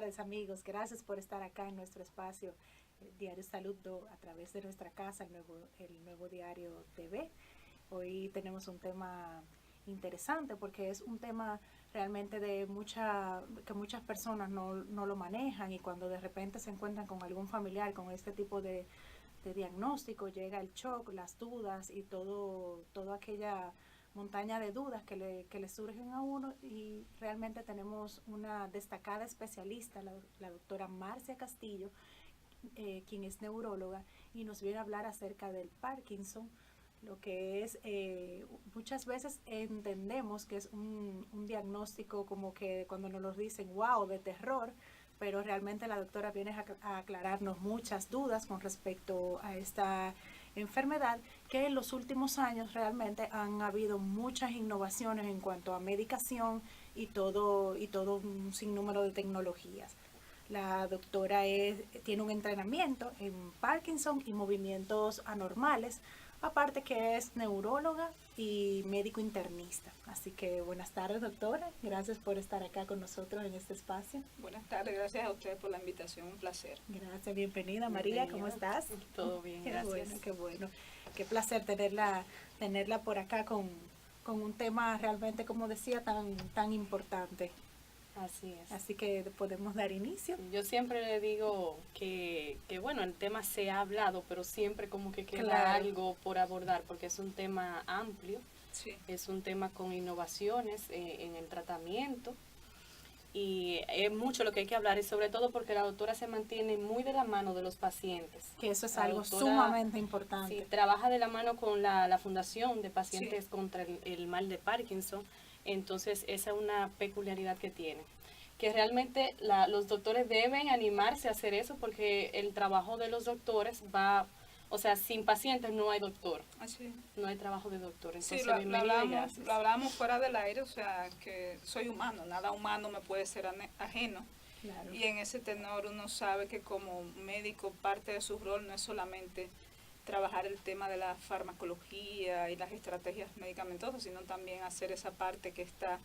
tardes, amigos. Gracias por estar acá en nuestro espacio, Diario Salud 2, a través de nuestra casa, el nuevo Diario TV. Hoy tenemos un tema interesante porque es un tema realmente que muchas personas no lo manejan, y cuando de repente se encuentran con algún familiar con este tipo de diagnóstico, llega el shock, las dudas y toda aquella montaña de dudas que le surgen a uno, y realmente tenemos una destacada especialista, la doctora Marcia Castillo, quien es neuróloga, y nos viene a hablar acerca del Parkinson, lo que es, muchas veces entendemos que es un diagnóstico como que cuando nos lo dicen, wow, de terror, pero realmente la doctora viene a aclararnos muchas dudas con respecto a esta enfermedad, que en los últimos años realmente han habido muchas innovaciones en cuanto a medicación y todo un sinnúmero de tecnologías. La doctora tiene un entrenamiento en Parkinson y movimientos anormales, aparte que es neuróloga y médico internista. Así que buenas tardes, doctora. Gracias por estar acá con nosotros en este espacio. Buenas tardes, gracias a ustedes por la invitación, un placer. Gracias, bienvenida María, ¿cómo estás? Todo bien, Qué gracias. bueno, qué bueno. Qué placer tenerla por acá con un tema realmente, como decía, tan importante. Así es. Así que podemos dar inicio. Yo siempre le digo que bueno, el tema se ha hablado, pero siempre como que queda Claro. algo por abordar, porque es un tema amplio, Sí. es un tema con innovaciones en el tratamiento, y es mucho lo que hay que hablar, y sobre todo porque la doctora se mantiene muy de la mano de los pacientes. Que eso es La algo doctora, sumamente importante. Sí, trabaja de la mano con la Fundación de Pacientes Sí. contra el Mal de Parkinson. Entonces esa es una peculiaridad que tiene, que realmente los doctores deben animarse a hacer eso, porque el trabajo de los doctores va, o sea, sin pacientes no hay doctor, Así. no hay trabajo de doctor. Sí, Entonces, lo bienvenida y hablamos, gracias. lo hablamos fuera del aire, o sea, que soy humano, nada humano me puede ser ajeno. Claro. Y en ese tenor uno sabe que como médico parte de su rol no es solamente trabajar el tema de la farmacología y las estrategias medicamentosas, sino también hacer esa parte que está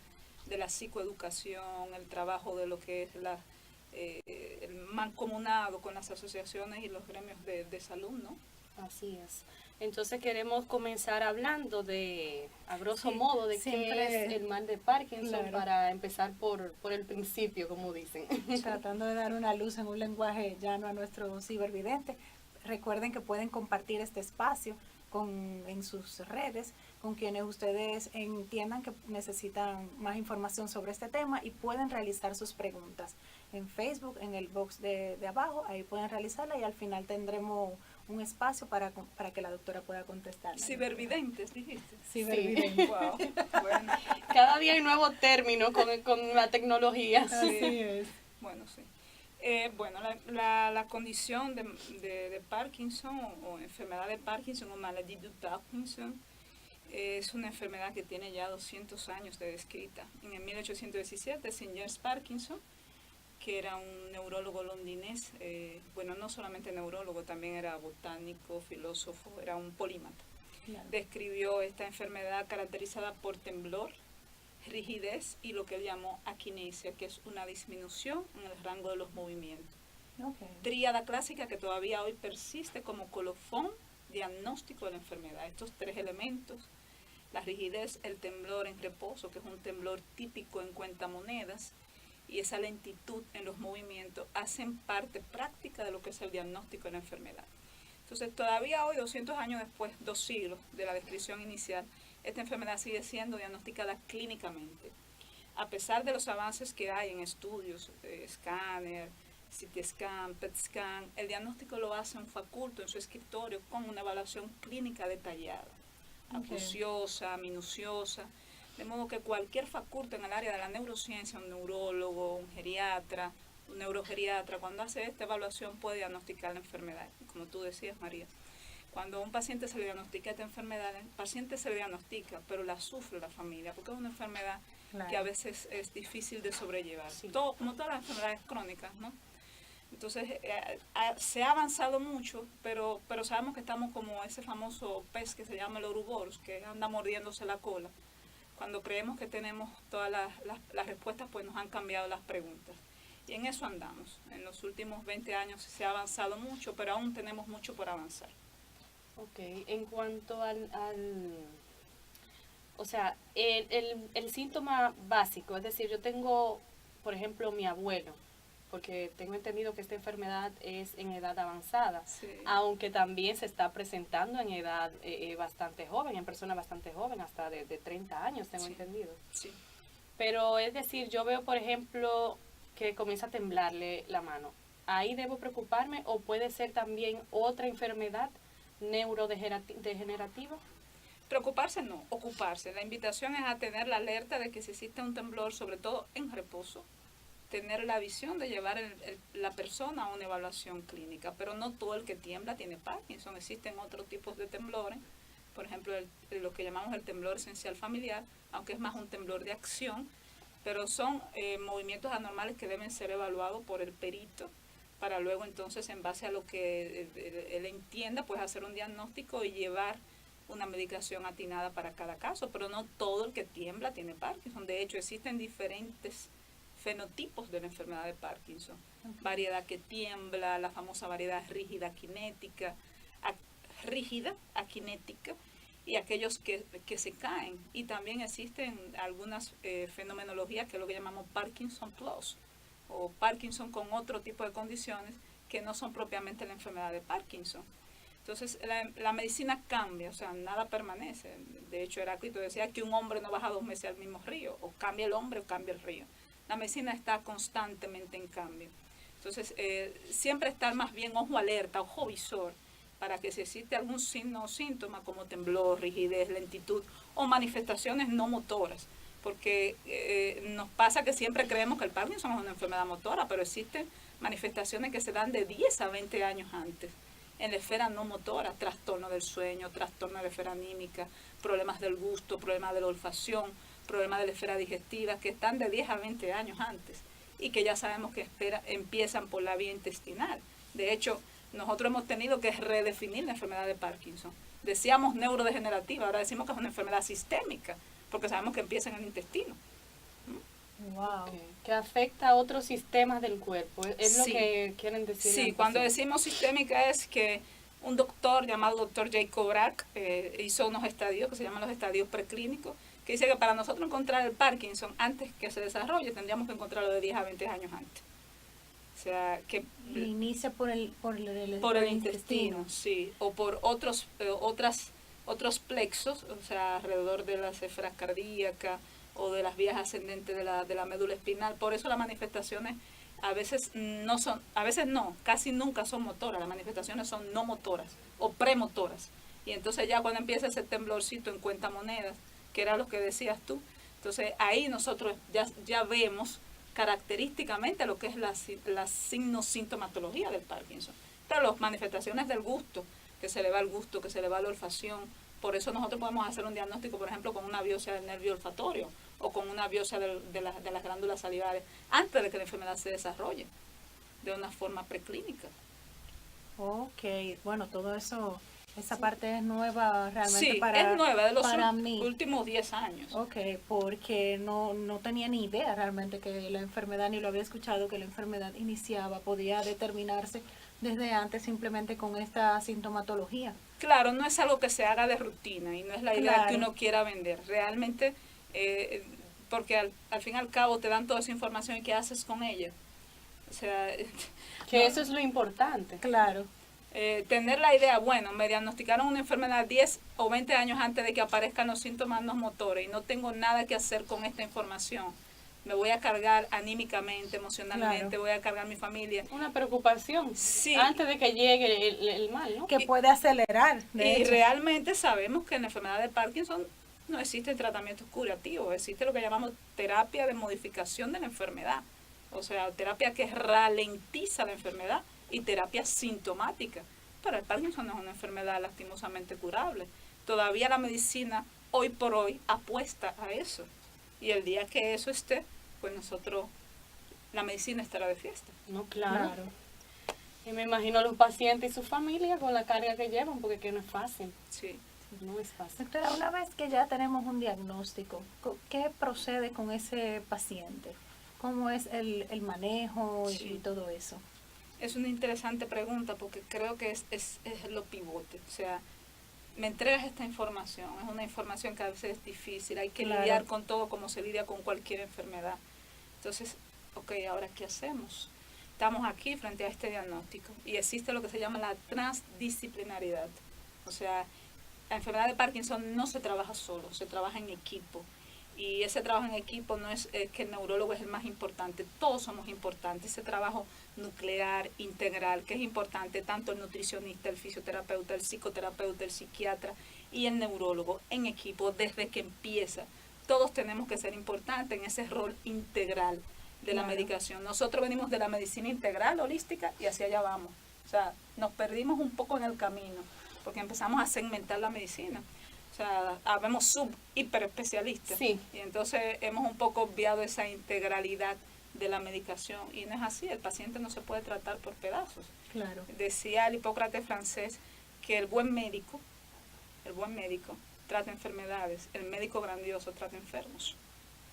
de la psicoeducación, el trabajo de lo que es el mancomunado con las asociaciones y los gremios de salud, ¿no? Así es. Entonces queremos comenzar hablando a grosso Sí, modo, de siempre, qué es el mal de Parkinson, claro, para empezar por el principio, como dicen. tratando de dar una luz en un lenguaje llano a nuestro cibervidente. Recuerden que pueden compartir este espacio en sus redes con quienes ustedes entiendan que necesitan más información sobre este tema, y pueden realizar sus preguntas en Facebook, en el box de abajo. Ahí pueden realizarla y al final tendremos un espacio para que la doctora pueda contestar. Cibervidentes, dijiste. Cibervidente. Wow. Bueno, Cada día hay nuevos términos con la tecnología. Así es. bueno, sí. Bueno, la condición de Parkinson o enfermedad de Parkinson o maladie de Parkinson es una enfermedad que tiene ya 200 años de descrita. En el 1817, Sir James Parkinson, que era un neurólogo londinés, bueno, no solamente neurólogo, también era botánico, filósofo, era un polímata. Claro. Describió esta enfermedad caracterizada por temblor, rigidez y lo que él llamó akinesia, que es una disminución en el rango de los movimientos. Okay. Tríada clásica que todavía hoy persiste como colofón diagnóstico de la enfermedad. Estos tres elementos, la rigidez, el temblor en reposo, que es un temblor típico en cuentamonedas, y esa lentitud en los movimientos, hacen parte práctica de lo que es el diagnóstico de la enfermedad. Entonces, todavía hoy, 200 años después, 2 siglos de la descripción inicial, esta enfermedad sigue siendo diagnosticada clínicamente. A pesar de los avances que hay en estudios, escáner, CT scan, PET scan, el diagnóstico lo hace un faculto en su escritorio con una evaluación clínica detallada, acuciosa, minuciosa, de modo que cualquier faculto en el área de la neurociencia, un neurólogo, un geriatra, un neurogeriatra, cuando hace esta evaluación puede diagnosticar la enfermedad. Como tú decías, María, cuando a un paciente se le diagnostica esta enfermedad, el paciente se le diagnostica, pero la sufre la familia, porque es una enfermedad que a veces es difícil de sobrellevar, Sí. como todas las enfermedades crónicas, ¿no? Entonces, se ha avanzado mucho, pero sabemos que estamos como ese famoso pez que se llama el Ouroboros, que anda mordiéndose la cola. Cuando creemos que tenemos todas las respuestas, pues nos han cambiado las preguntas. Y en eso andamos. En los últimos 20 años se ha avanzado mucho, pero aún tenemos mucho por avanzar. Ok, en cuanto o sea, el síntoma básico, es decir, yo tengo, por ejemplo, mi abuelo, porque tengo entendido que esta enfermedad es en edad avanzada, Sí. aunque también se está presentando en edad bastante joven, en personas bastante jóvenes, hasta de 30 años, tengo Sí. entendido. Sí. Pero es decir, yo veo, por ejemplo, que comienza a temblarle la mano. ¿Ahí debo preocuparme o puede ser también otra enfermedad neurodegenerativa? Preocuparse no, ocuparse. La invitación es a tener la alerta de que si existe un temblor, sobre todo en reposo, tener la visión de llevar la persona a una evaluación clínica. Pero no todo el que tiembla tiene Parkinson. Existen otros tipos de temblores, por ejemplo, lo que llamamos el temblor esencial familiar, aunque es más un temblor de acción, pero son movimientos anormales que deben ser evaluados por el perito para luego entonces, en base a lo que él entienda, pues hacer un diagnóstico y llevar una medicación atinada para cada caso. Pero no todo el que tiembla tiene Parkinson. De hecho, existen diferentes fenotipos de la enfermedad de Parkinson. Variedad que tiembla, la famosa variedad rígida kinética, rígida akinética, y aquellos que se caen. Y también existen algunas fenomenologías que es lo que llamamos Parkinson Plus, o Parkinson con otro tipo de condiciones que no son propiamente la enfermedad de Parkinson. Entonces la medicina cambia, o sea, nada permanece. De hecho, Heráclito decía que un hombre no baja 2 meses al mismo río, o cambia el hombre o cambia el río. La medicina está constantemente en cambio. Entonces, siempre estar más bien ojo alerta, ojo visor, para que si existe algún signo o síntoma como temblor, rigidez, lentitud o manifestaciones no motoras, porque nos pasa que siempre creemos que el Parkinson es una enfermedad motora, pero existen manifestaciones que se dan de 10 a 20 años antes en la esfera no motora: trastorno del sueño, trastorno de la esfera anímica, problemas del gusto, problemas de la olfacción, problemas de la esfera digestiva, que están de 10 a 20 años antes y que ya sabemos que empiezan por la vía intestinal. De hecho, nosotros hemos tenido que redefinir la enfermedad de Parkinson. Decíamos neurodegenerativa, ahora decimos que es una enfermedad sistémica, porque sabemos que empieza en el intestino. Wow. Okay. Que afecta a otros sistemas del cuerpo, es lo Sí. que quieren decir. Sí, cuando decimos sistémica es que un doctor llamado doctor Jacob Brack hizo unos estadios que se llaman los estadios preclínicos, que dice que para nosotros encontrar el Parkinson antes que se desarrolle tendríamos que encontrarlo de 10 a 20 años antes. O sea, que inicia por el intestino, sí, o por otros plexos, o sea, alrededor de las esferas cardíacas o de las vías ascendentes de la médula espinal. Por eso las manifestaciones a veces no, casi nunca son motoras. Las manifestaciones son no motoras o premotoras. Y entonces ya cuando empieza ese temblorcito en cuentamonedas, que era lo que decías tú, entonces ahí nosotros ya vemos característicamente lo que es la sintomatología del Parkinson. Pero las manifestaciones del gusto, que se le va el gusto, que se le va la olfacción, por eso nosotros podemos hacer un diagnóstico, por ejemplo, con una biopsia del nervio olfatorio o con una biopsia de las glándulas salivares antes de que la enfermedad se desarrolle de una forma preclínica. Ok, bueno, todo eso, esa parte es nueva realmente Sí, para, es nueva, de los mí. últimos 10 años. Ok, porque no tenía ni idea realmente que la enfermedad, ni lo había escuchado, que la enfermedad podía determinarse desde antes simplemente con esta sintomatología. Claro, no es algo que se haga de rutina y no es la idea Claro. que uno quiera vender. Realmente, porque al fin y al cabo te dan toda esa información y ¿qué haces con ella? O sea, Que eso es lo importante. Claro. Tener la idea, bueno, me diagnosticaron una enfermedad 10 o 20 años antes de que aparezcan los síntomas no motores y no tengo nada que hacer con esta información. Me voy a cargar anímicamente, emocionalmente, Claro. voy a cargar mi familia. Una preocupación Sí. antes de que llegue el mal, ¿no? Que puede acelerar, de Y hecho. realmente sabemos que en la enfermedad de Parkinson no existen tratamientos curativos, existe lo que llamamos terapia de modificación de la enfermedad, o sea, terapia que ralentiza la enfermedad y terapia sintomática. Pero el Parkinson no es una enfermedad lastimosamente curable. Todavía la medicina hoy por hoy apuesta a eso. Y el día que eso esté, pues la medicina estará de fiesta. No, claro. Y me imagino los pacientes y su familia con la carga que llevan, porque que no es fácil. Sí. No es fácil. Doctora, una vez que ya tenemos un diagnóstico, ¿qué procede con ese paciente? ¿Cómo es el manejo Sí. y todo eso? Es una interesante pregunta porque creo que es lo pivote. O sea, me entregas esta información, es una información que a veces es difícil, hay que Claro. lidiar con todo como se lidia con cualquier enfermedad. Entonces, ok, ahora ¿qué hacemos? Estamos aquí frente a este diagnóstico y existe lo que se llama la transdisciplinariedad. O sea, la enfermedad de Parkinson no se trabaja solo, se trabaja en equipo. Y ese trabajo en equipo no es que el neurólogo es el más importante, todos somos importantes. Ese trabajo nuclear, integral, que es importante, tanto el nutricionista, el fisioterapeuta, el psicoterapeuta, el psiquiatra y el neurólogo en equipo desde que empieza. Todos tenemos que ser importantes en ese rol integral de la medicación. Nosotros venimos de la medicina integral, holística, y hacia allá vamos. O sea, nos perdimos un poco en el camino, porque empezamos a segmentar la medicina. O sea, habemos hiper especialistas. Sí. Y entonces hemos un poco obviado esa integralidad de la medicación. Y no es así, el paciente no se puede tratar por pedazos. Claro. Decía el Hipócrates francés que el buen médico trata enfermedades, el médico grandioso trata enfermos.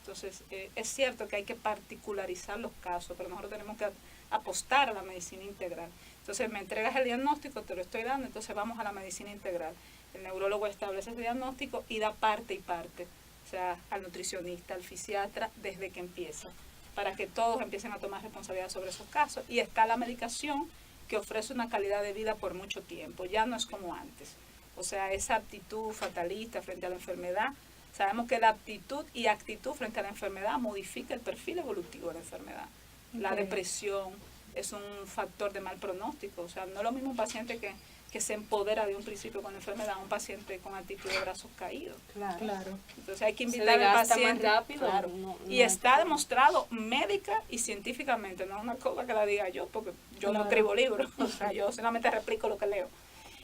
Entonces, es cierto que hay que particularizar los casos, pero nosotros tenemos que apostar a la medicina integral. Entonces, me entregas el diagnóstico, te lo estoy dando, entonces vamos a la medicina integral. El neurólogo establece ese diagnóstico y da parte y parte, o sea, al nutricionista, al fisiatra, desde que empieza, para que todos empiecen a tomar responsabilidad sobre esos casos. Y está la medicación que ofrece una calidad de vida por mucho tiempo, ya no es como antes. O sea, esa actitud fatalista frente a la enfermedad, sabemos que la aptitud y actitud frente a la enfermedad modifica el perfil evolutivo de la enfermedad. La depresión es un factor de mal pronóstico, o sea, no es lo mismo un paciente que se empodera de un principio con la enfermedad a un paciente con actitud de brazos caídos. Claro. Entonces hay que Se invitar al desgasta paciente. más rápido. Claro. Y está demostrado médica y científicamente, no es una cosa que la diga yo, porque yo no escribo libros, o sea, yo solamente replico lo que leo.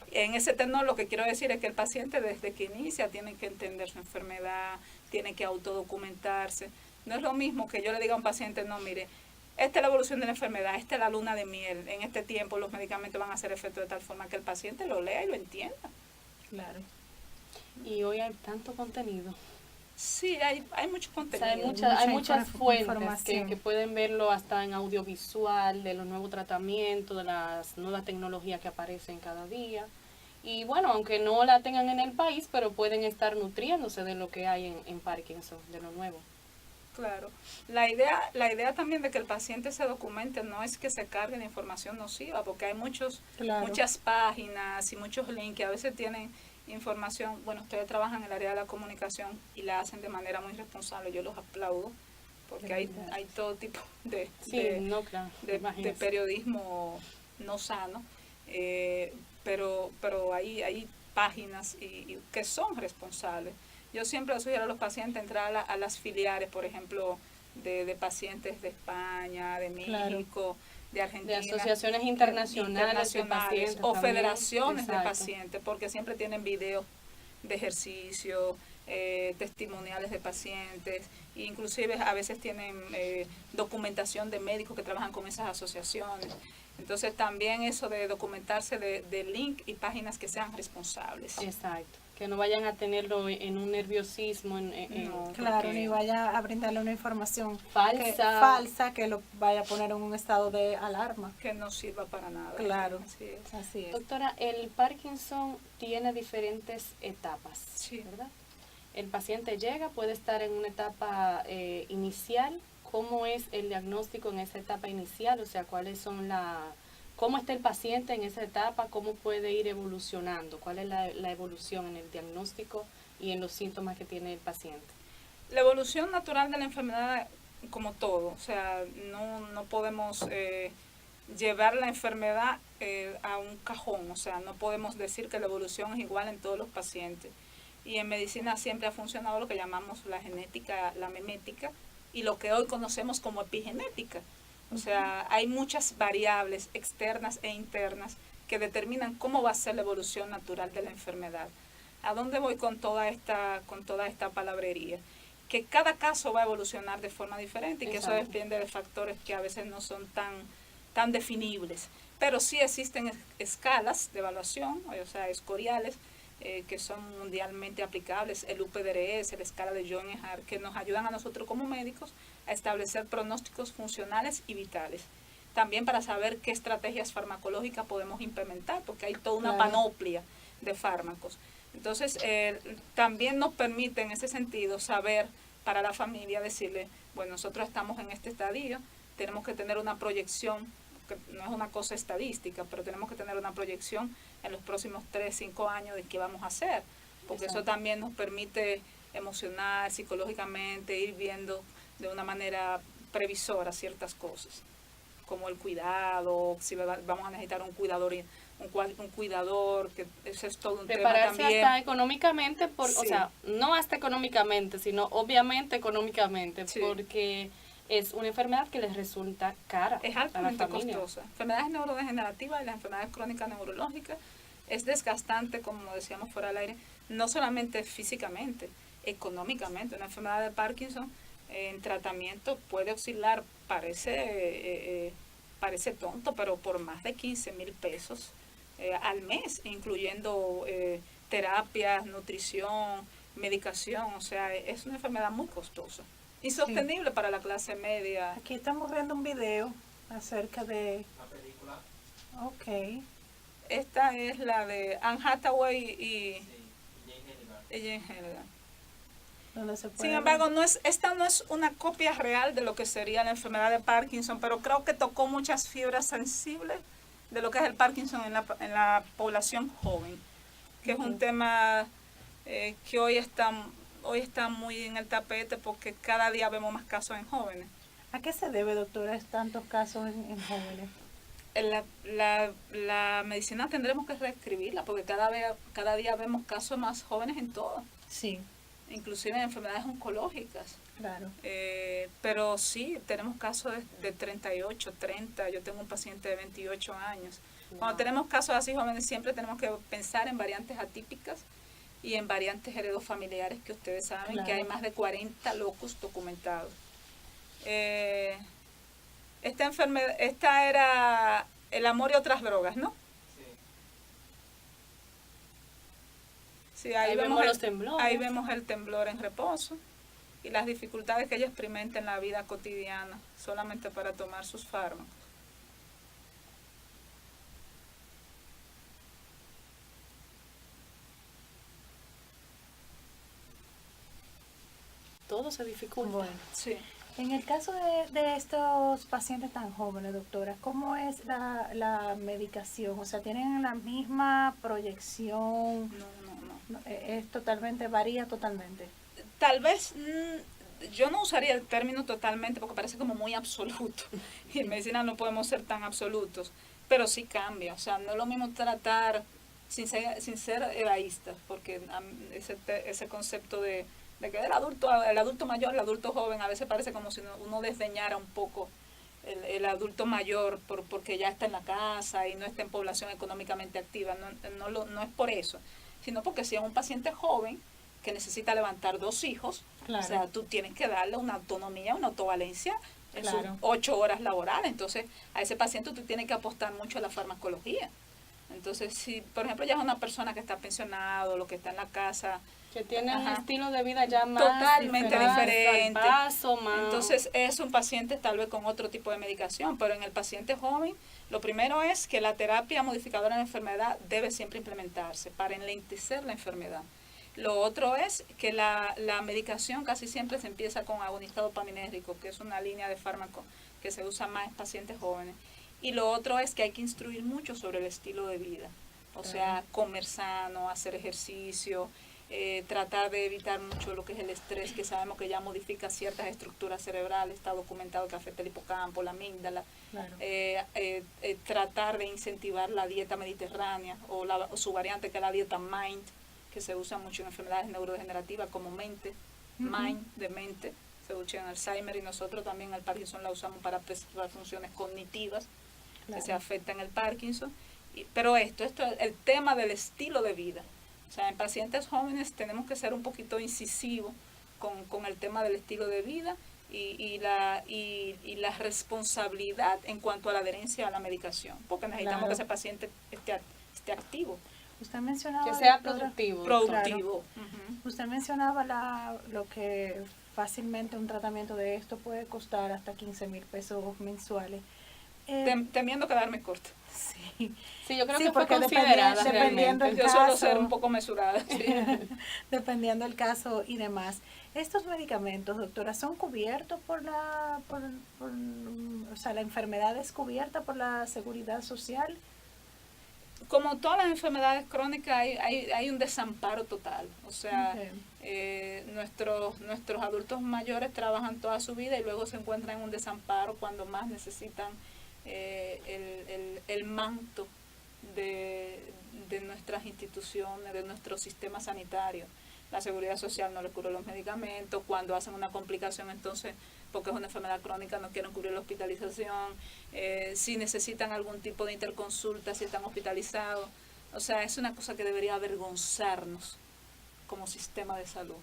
En ese tenor lo que quiero decir es que el paciente desde que inicia tiene que entender su enfermedad, tiene que autodocumentarse. No es lo mismo que yo le diga a un paciente, no, mire, esta es la evolución de la enfermedad, esta es la luna de miel, en este tiempo los medicamentos van a hacer efecto de tal forma que el paciente lo lea y lo entienda. Claro. Y hoy hay tanto contenido. Sí, hay mucho O contenido. sea, hay muchas fuentes información. que pueden verlo hasta en audiovisual, de los nuevos tratamientos, de las nuevas tecnologías que aparecen cada día. Y bueno, aunque no la tengan en el país, pero pueden estar nutriéndose de lo que hay en Parkinson, de lo nuevo. Claro. La idea también de que el paciente se documente no es que se cargue de información nociva, porque hay muchas páginas y muchos links que a veces tienen información. Bueno, ustedes trabajan en el área de la comunicación y la hacen de manera muy responsable. Yo los aplaudo, porque hay todo tipo de periodismo no sano, pero hay páginas y que son responsables. Yo siempre sugiero a los pacientes entrar a las filiales, por ejemplo, de pacientes de España, de México, de Argentina. De asociaciones internacionales de pacientes o también. federaciones Exacto. de pacientes, porque siempre tienen videos de ejercicio, testimoniales de pacientes, e inclusive a veces tienen documentación de médicos que trabajan con esas asociaciones. Entonces también eso de documentarse de link y páginas que sean responsables. Exacto, que no vayan a tenerlo en un nerviosismo. Claro, ni vaya a brindarle una información falsa que lo vaya a poner en un estado de alarma. Que no sirva para nada. Claro, así es. Doctora, el Parkinson tiene diferentes etapas, Sí. ¿verdad? El paciente llega, puede estar en una etapa inicial. ¿Cómo es el diagnóstico en esa etapa inicial? O sea, ¿cómo está el paciente en esa etapa? ¿Cómo puede ir evolucionando? ¿Cuál es la evolución en el diagnóstico y en los síntomas que tiene el paciente? La evolución natural de la enfermedad, como todo, o sea, no podemos llevar la enfermedad a un cajón, o sea, no podemos decir que la evolución es igual en todos los pacientes. Y en medicina siempre ha funcionado lo que llamamos la genética, la memética, y lo que hoy conocemos como epigenética. O sea, hay muchas variables externas e internas que determinan cómo va a ser la evolución natural de la enfermedad. ¿A dónde voy con toda esta palabrería? Que cada caso va a evolucionar de forma diferente y que eso depende de factores que a veces no son tan definibles. Pero sí existen escalas de evaluación, o sea, escoriales, que son mundialmente aplicables, el UPDRS, la escala de John-Hart, que nos ayudan a nosotros como médicos a establecer pronósticos funcionales y vitales. También para saber qué estrategias farmacológicas podemos implementar, porque hay toda una panoplia de fármacos. Entonces, también nos permite en ese sentido saber para la familia, decirle, bueno, nosotros estamos en este estadio, tenemos que tener una proyección, que no es una cosa estadística, pero tenemos que tener una proyección en los próximos 3, 5 años de qué vamos a hacer, porque eso también nos permite emocionar, psicológicamente, ir viendo de una manera previsora ciertas cosas, como el cuidado, si vamos a necesitar un cuidador, que eso es todo un prepararse tema también. Hasta económicamente, Sí. o sea, no hasta económicamente, sino obviamente económicamente, Sí. porque es una enfermedad que les resulta cara Es a la altamente familia. costosa. Enfermedades neurodegenerativas y las enfermedades crónicas neurológicas es desgastante, como decíamos fuera del aire, no solamente físicamente, económicamente. Una enfermedad de Parkinson en tratamiento puede oscilar, parece tonto, pero por más de 15,000 pesos al mes, incluyendo terapias, nutrición, medicación. O sea, es una enfermedad muy costosa. Insostenible para la clase media. Aquí estamos viendo un video acerca de... La película, Ok. Esta es la de Anne Hathaway sí, y Jane Hennigan. y Jane Hennigan. Donde se puede Sin ver. embargo, esta no es una copia real de lo que sería la enfermedad de Parkinson, pero creo que tocó muchas fibras sensibles de lo que es el Parkinson en la población joven, que es un tema que hoy está muy en el tapete porque cada día vemos más casos en jóvenes. ¿A qué se debe, doctora, tantos casos en jóvenes? La medicina tendremos que reescribirla porque cada día vemos casos más jóvenes en todo, Sí, inclusive en enfermedades oncológicas. claro. Pero sí, tenemos casos de 38, 30, yo tengo un paciente de 28 años. Cuando tenemos casos así jóvenes siempre tenemos que pensar en variantes atípicas y en variantes heredofamiliares, que ustedes saben Claro. que hay más de 40 locus documentados. Esta era el amor y otras drogas, ¿no? Sí. Sí, Ahí vemos los temblores. Ahí vemos el temblor en reposo y las dificultades que ella experimenta en la vida cotidiana solamente para tomar sus fármacos. Todo se dificulta. Bueno, Sí. en el caso de estos pacientes tan jóvenes, doctora, ¿cómo es la medicación? O sea, ¿tienen la misma proyección? No. Es totalmente, varía totalmente. Tal vez yo no usaría el término totalmente porque parece como muy absoluto y en medicina no podemos ser tan absolutos, pero sí cambia. O sea, no es lo mismo tratar sin ser egoístas, porque ese concepto de que el adulto mayor, el adulto joven, a veces parece como si uno desdeñara un poco el adulto mayor porque ya está en la casa y no está en población económicamente activa. No es por eso, sino porque si es un paciente joven que necesita levantar 2 hijos, Claro. o sea, tú tienes que darle una autonomía, una autovalencia en sus Claro. 8 horas laborales. Entonces, a ese paciente tú tienes que apostar mucho a la farmacología. Entonces, si, por ejemplo, ya es una persona que está pensionado, lo que está en la casa, Que tiene un Ajá. estilo de vida ya más Totalmente diferente. al paso, más. Entonces es un paciente tal vez con otro tipo de medicación, pero en el paciente joven lo primero es que la terapia modificadora de la enfermedad debe siempre implementarse para enlentecer la enfermedad. Lo otro es que la medicación casi siempre se empieza con agonista dopaminérgico, que es una línea de fármaco que se usa más en pacientes jóvenes. Y lo otro es que hay que instruir mucho sobre el estilo de vida, o sea, comer sano, hacer ejercicio, tratar de evitar mucho lo que es el estrés, que sabemos que ya modifica ciertas estructuras cerebrales, está documentado que afecta el hipocampo, la amígdala. Claro. Tratar de incentivar la dieta mediterránea o su variante, que es la dieta MIND, que se usa mucho en enfermedades neurodegenerativas como mente, MIND de mente, se usa en Alzheimer, y nosotros también en el Parkinson la usamos para preservar funciones cognitivas que se afectan en el Parkinson. Pero esto es el tema del estilo de vida. O sea, en pacientes jóvenes tenemos que ser un poquito incisivos con el tema del estilo de vida y la responsabilidad en cuanto a la adherencia a la medicación, porque necesitamos Claro. que ese paciente esté activo. Usted mencionaba, Que sea doctora, productivo. Productivo. usted mencionaba lo que fácilmente un tratamiento de esto puede costar hasta 15,000 pesos mensuales. Temiendo quedarme corta. Sí, Sí, yo creo Sí, que fue porque considerada dependiendo realmente. el Yo suelo caso. ser un poco mesurada. Sí. dependiendo el caso y demás. Estos medicamentos, doctora, ¿son cubiertos o sea, la enfermedad es cubierta por la seguridad social? Como todas las enfermedades crónicas, hay un desamparo total. O sea, Ok. nuestros adultos mayores trabajan toda su vida y luego se encuentran en un desamparo cuando más necesitan el manto de nuestras instituciones, de nuestro sistema sanitario. La seguridad social no les cubre los medicamentos, cuando hacen una complicación entonces, porque es una enfermedad crónica, no quieren cubrir la hospitalización, si necesitan algún tipo de interconsulta, si están hospitalizados. O sea, es una cosa que debería avergonzarnos como sistema de salud.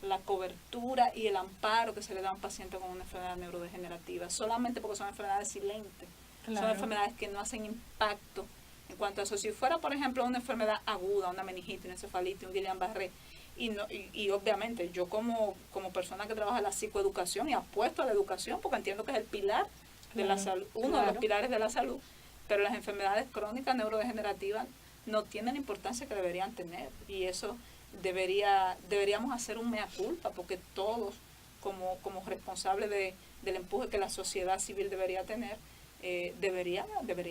La cobertura y el amparo que se le da a un paciente con una enfermedad neurodegenerativa, solamente porque son enfermedades silentes, son Claro. enfermedades que no hacen impacto en cuanto a eso. Si fuera, por ejemplo, una enfermedad aguda, una meningitis, una encefalitis, un Guillain-Barré, y obviamente yo como persona que trabaja en la psicoeducación y apuesto a la educación porque entiendo que es el pilar de la salud, uno de los pilares de la salud, pero las enfermedades crónicas neurodegenerativas no tienen la importancia que deberían tener, y eso deberíamos hacer un mea culpa, porque todos como responsables del empuje que la sociedad civil debería tener, debería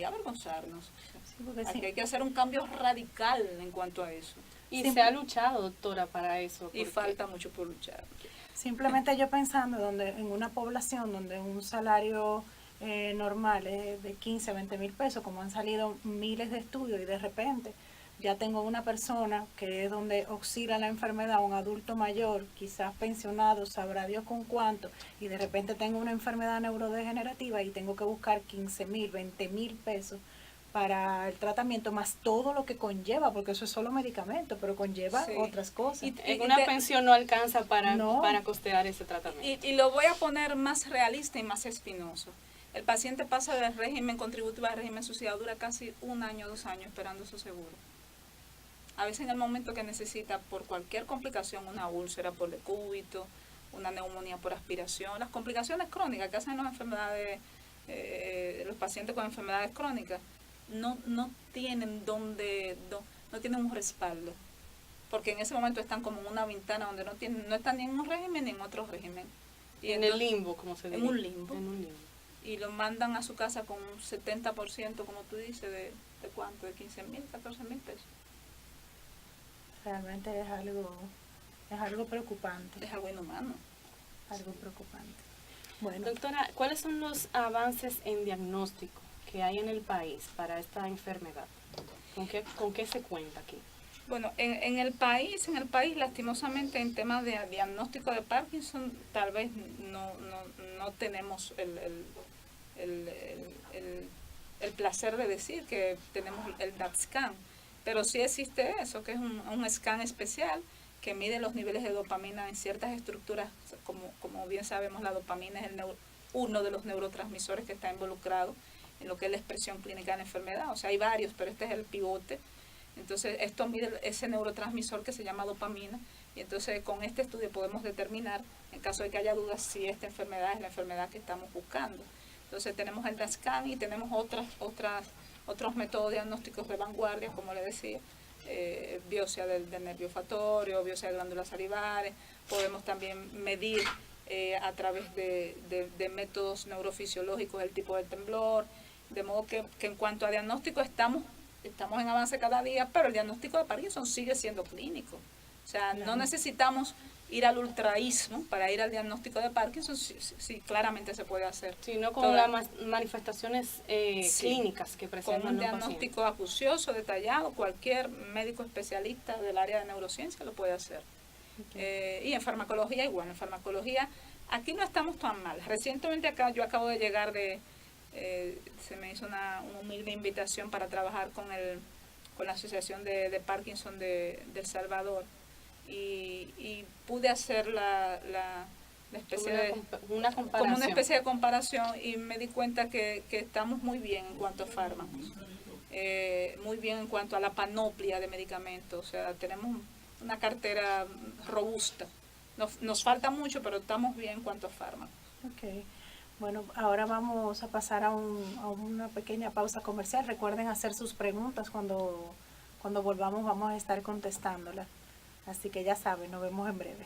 avergonzarnos. Sí, porque Aquí sí. hay que hacer un cambio radical en cuanto a eso. Y Sí. se ha luchado, doctora, para eso. Y porque- falta mucho por luchar. Simplemente yo pensando en una población donde un salario normal es de 15, 20 mil pesos, como han salido miles de estudios y de repente ya tengo una persona que es donde oscila la enfermedad, un adulto mayor, quizás pensionado, sabrá Dios con cuánto, y de repente tengo una enfermedad neurodegenerativa y tengo que buscar 15,000, 20,000 pesos para el tratamiento, más todo lo que conlleva, porque eso es solo medicamento, pero conlleva Sí. otras cosas. En una pensión no alcanza No. para costear ese tratamiento. Y lo voy a poner más realista y más espinoso. El paciente pasa del régimen contributivo al régimen social, dura casi 1 año, 2 años esperando su seguro. A veces en el momento que necesita por cualquier complicación, una úlcera por decúbito, una neumonía por aspiración, las complicaciones crónicas que hacen los pacientes con enfermedades crónicas, no tienen no tienen un respaldo, porque en ese momento están como en una ventana donde no están ni en un régimen ni en otro régimen. Y En el limbo, como se dice. en un limbo. En un limbo. Y lo mandan a su casa con un 70%, como tú dices, ¿de cuánto? De 15,000, 14,000 pesos. Realmente es algo preocupante, Es algo inhumano. algo preocupante. Bueno, Doctora, ¿cuáles son los avances en diagnóstico que hay en el país para esta enfermedad? ¿Con qué se cuenta aquí? Bueno, en el país lastimosamente en temas de diagnóstico de Parkinson tal vez no tenemos el placer de decir que tenemos el DAT-scan, pero sí existe eso, que es un scan especial que mide los niveles de dopamina en ciertas estructuras. Como bien sabemos, la dopamina es uno de los neurotransmisores que está involucrado en lo que es la expresión clínica de la enfermedad. O sea, hay varios, pero este es el pivote. Entonces, esto mide ese neurotransmisor que se llama dopamina, y entonces con este estudio podemos determinar, en caso de que haya dudas, si esta enfermedad es la enfermedad que estamos buscando. Entonces, tenemos el DAT-scan y tenemos otros métodos diagnósticos de vanguardia, como le decía, biopsia del nervio olfatorio, biopsia de glándulas salivares. Podemos también medir a través de métodos neurofisiológicos el tipo de temblor, de modo que en cuanto a diagnóstico estamos en avance cada día, pero el diagnóstico de Parkinson sigue siendo clínico. O sea, no necesitamos ir al ultraísmo para ir al diagnóstico de Parkinson, sí, claramente se puede hacer. Sino con Toda- las manifestaciones Sí. clínicas que Con presentan un los pacientes. diagnóstico acucioso, detallado, cualquier médico especialista del área de neurociencia lo puede hacer. Y en farmacología igual, en farmacología aquí no estamos tan mal. Recientemente yo acabo de llegar se me hizo una humilde invitación para trabajar con la Asociación de Parkinson de El Salvador, y pude hacer la especie de Una comparación. como una especie de comparación, y me di cuenta que estamos muy bien en cuanto a fármacos. muy bien en cuanto a la panoplia de medicamentos. O sea, tenemos una cartera robusta. Nos falta mucho, pero estamos bien en cuanto a fármacos. Ok. Bueno, ahora vamos a pasar a una pequeña pausa comercial. Recuerden hacer sus preguntas cuando volvamos, vamos a estar contestándolas. Así que ya saben, nos vemos en breve.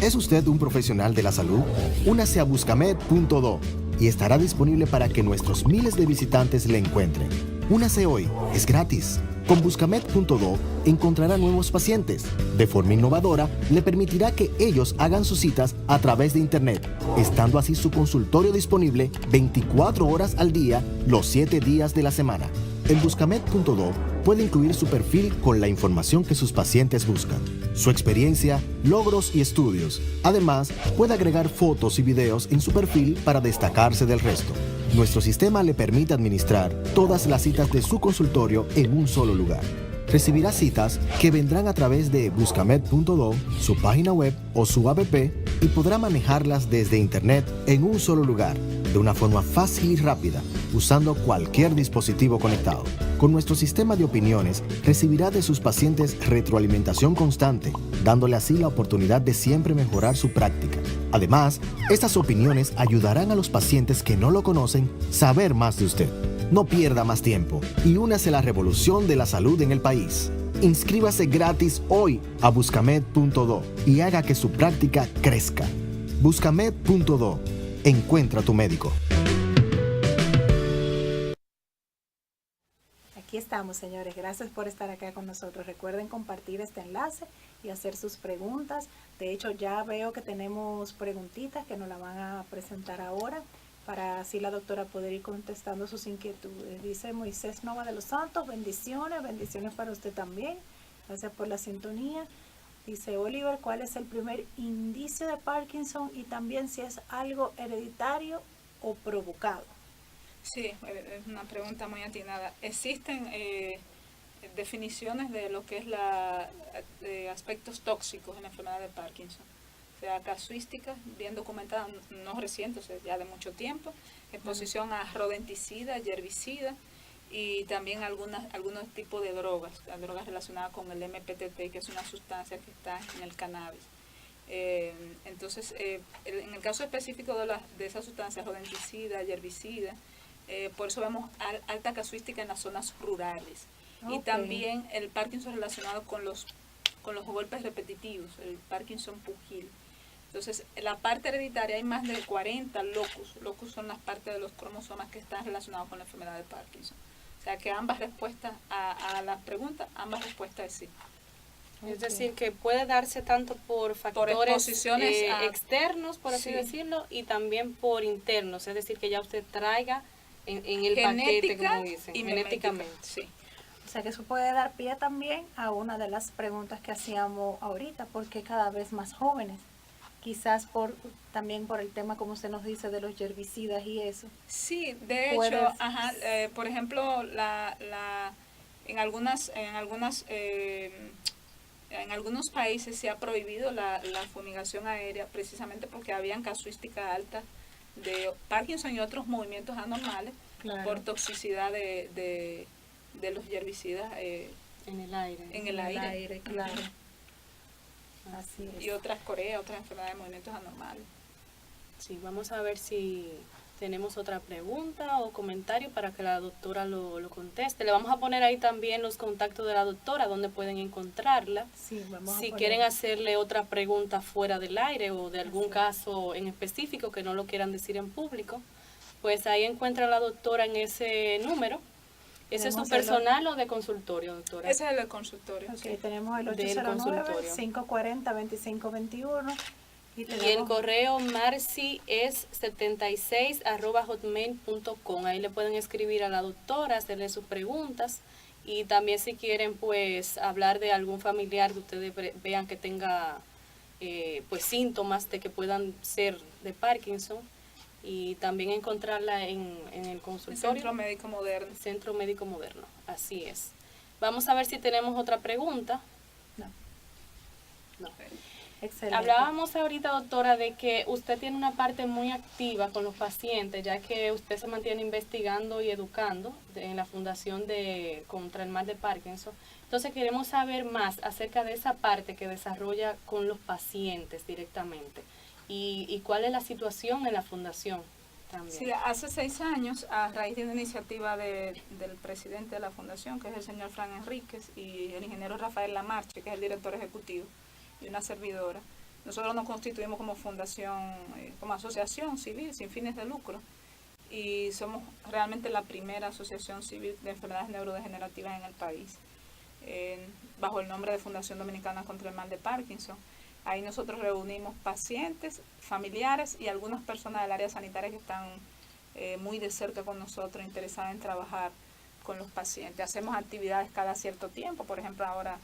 ¿Es usted un profesional de la salud? Únase a Buscamed.do y estará disponible para que nuestros miles de visitantes le encuentren. Únase hoy, es gratis. Con Buscamed.do encontrará nuevos pacientes. De forma innovadora, le permitirá que ellos hagan sus citas a través de Internet, estando así su consultorio disponible 24 horas al día, los 7 días de la semana. En Buscamed.do puede incluir su perfil con la información que sus pacientes buscan, su experiencia, logros y estudios. Además, puede agregar fotos y videos en su perfil para destacarse del resto. Nuestro sistema le permite administrar todas las citas de su consultorio en un solo lugar. Recibirá citas que vendrán a través de Buscamed.do, su página web o su app y podrá manejarlas desde Internet en un solo lugar, de una forma fácil y rápida, usando cualquier dispositivo conectado. Con nuestro sistema de opiniones, recibirá de sus pacientes retroalimentación constante, dándole así la oportunidad de siempre mejorar su práctica. Además, estas opiniones ayudarán a los pacientes que no lo conocen a saber más de usted. No pierda más tiempo y únase a la revolución de la salud en el país. Inscríbase gratis hoy a Buscamed.do y haga que su práctica crezca. Buscamed.do. Encuentra a tu médico. Aquí estamos, señores. Gracias por estar acá con nosotros. Recuerden compartir este enlace y hacer sus preguntas. De hecho, ya veo que tenemos preguntitas que nos la van a presentar ahora, para así la doctora poder ir contestando sus inquietudes. Dice Moisés Nova de los Santos, bendiciones para usted también. Gracias por la sintonía. Dice Oliver, ¿cuál es el primer indicio de Parkinson y también si es algo hereditario o provocado? Sí, es una pregunta muy atinada. Existen definiciones de lo que es aspectos tóxicos en la enfermedad de Parkinson. O sea, casuísticas bien documentadas, no recientes, o sea, ya de mucho tiempo, exposición a rodenticida, herbicida y también algunos tipos de drogas relacionadas con el MPTT, que es una sustancia que está en el cannabis. Entonces, en el caso específico de esa sustancia, rodenticida, herbicida, por eso vemos alta casuística en las zonas rurales. Okay. Y también el Parkinson relacionado con los golpes repetitivos, el Parkinson pugil. Entonces, en la parte hereditaria hay más de 40 locus. Locus son las partes de los cromosomas que están relacionados con la enfermedad de Parkinson. O sea, que ambas respuestas a la pregunta, ambas respuestas es sí. Es decir, que puede darse tanto por factores externos, por así decirlo, y también por internos. Es decir, que ya usted traiga en el paquete, como dicen, y genéticamente. Sí. O sea que eso puede dar pie también a una de las preguntas que hacíamos ahorita, porque cada vez más jóvenes, quizás también por el tema, como usted nos dice, de los herbicidas y eso. Sí, de hecho, por ejemplo, en algunos países se ha prohibido la fumigación aérea precisamente porque habían casuística alta de Parkinson y otros movimientos anormales, claro, por toxicidad de los herbicidas en el aire. En el aire, claro. Así es. Y otras enfermedades de movimientos anormales. Sí, vamos a ver si tenemos otra pregunta o comentario para que la doctora lo conteste. Le vamos a poner ahí también los contactos de la doctora, donde pueden encontrarla. Sí, si quieren hacerle otra pregunta fuera del aire o de algún caso en específico que no lo quieran decir en público, pues ahí encuentra a la doctora en ese número. ¿Ese es su personal o de consultorio, doctora? Ese es el de consultorio. Ok, sí. Tenemos el 809-540-2521. Y el correo marci es 76@hotmail.com. Ahí le pueden escribir a la doctora, hacerle sus preguntas. Y también si quieren pues hablar de algún familiar que ustedes vean que tenga pues síntomas de que puedan ser de Parkinson. Y también encontrarla en el consultorio. Centro Médico Moderno. Centro Médico Moderno, así es. Vamos a ver si tenemos otra pregunta. No. Excelente. Hablábamos ahorita, doctora, de que usted tiene una parte muy activa con los pacientes, ya que usted se mantiene investigando y educando en la Fundación contra el Mal de Parkinson. Entonces queremos saber más acerca de esa parte que desarrolla con los pacientes directamente y cuál es la situación en la fundación también. Sí, hace 6 años, a raíz de una iniciativa del presidente de la fundación, que es el señor Fran Enríquez, y el ingeniero Rafael Lamarche, que es el director ejecutivo, y una servidora, nosotros nos constituimos como fundación, como asociación civil sin fines de lucro, y somos realmente la primera asociación civil de enfermedades neurodegenerativas en el país, bajo el nombre de Fundación Dominicana contra el Mal de Parkinson. Ahí nosotros reunimos pacientes, familiares y algunas personas del área sanitaria que están muy de cerca con nosotros, interesadas en trabajar con los pacientes. Hacemos actividades cada cierto tiempo, por ejemplo ahora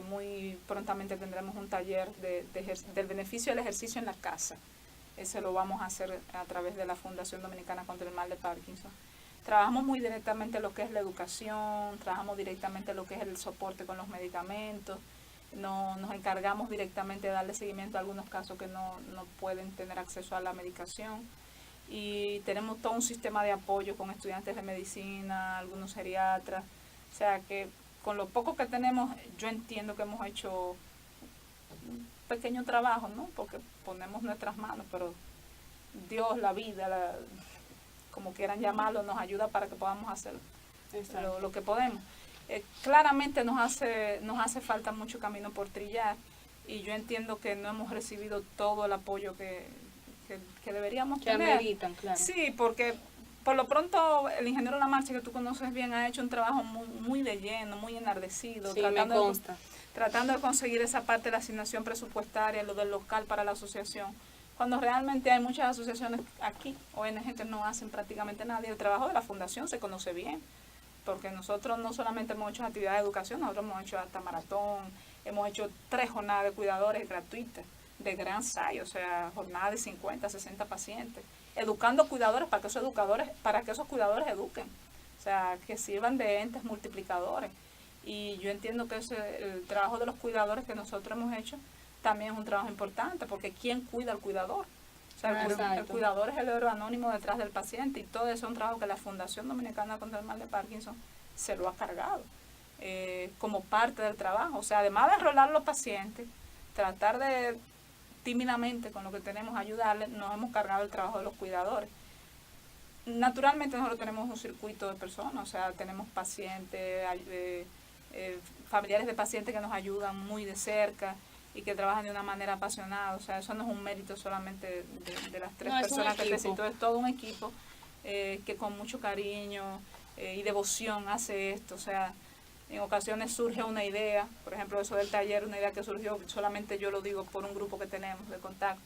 muy prontamente tendremos un taller del beneficio del ejercicio en la casa. Ese lo vamos a hacer a través de la Fundación Dominicana contra el Mal de Parkinson. Trabajamos muy directamente lo que es la educación, trabajamos directamente lo que es el soporte con los medicamentos, nos encargamos directamente de darle seguimiento a algunos casos que no pueden tener acceso a la medicación, y tenemos todo un sistema de apoyo con estudiantes de medicina, algunos geriatras, o sea que con lo poco que tenemos, yo entiendo que hemos hecho un pequeño trabajo, ¿no? Porque ponemos nuestras manos, pero Dios, la vida, como quieran llamarlo, nos ayuda para que podamos hacer lo que podemos. Claramente nos hace falta mucho camino por trillar, y yo entiendo que no hemos recibido todo el apoyo que deberíamos tener. Que ameritan, claro. Sí, porque por lo pronto el ingeniero Lamarche, que tú conoces bien, ha hecho un trabajo muy de lleno, muy enardecido, Sí, me consta. tratando de conseguir esa parte de la asignación presupuestaria, lo del local para la asociación, cuando realmente hay muchas asociaciones aquí, ONG, que no hacen prácticamente nada, y el trabajo de la fundación se conoce bien, porque nosotros no solamente hemos hecho actividades de educación, nosotros hemos hecho hasta maratón, hemos hecho 3 jornadas de cuidadores gratuitas, de gran size, o sea, jornadas de 50, 60 pacientes, educando cuidadores para que esos cuidadores eduquen, o sea, que sirvan de entes multiplicadores. Y yo entiendo que el trabajo de los cuidadores que nosotros hemos hecho también es un trabajo importante, porque ¿quién cuida al cuidador? O sea, el cuidador es el héroe anónimo detrás del paciente, y todo eso es un trabajo que la Fundación Dominicana contra el Mal de Parkinson se lo ha cargado como parte del trabajo. O sea, además de enrolar a los pacientes, tratar de tímidamente con lo que tenemos ayudarles, nos hemos cargado el trabajo de los cuidadores. Naturalmente nosotros tenemos un circuito de personas, o sea, tenemos pacientes, familiares de pacientes que nos ayudan muy de cerca y que trabajan de una manera apasionada. O sea, eso no es un mérito solamente de las 3 personas que te cito, es todo un equipo que con mucho cariño y devoción hace esto. O sea, en ocasiones surge una idea, por ejemplo eso del taller, una idea que surgió, solamente yo lo digo por un grupo que tenemos de contacto,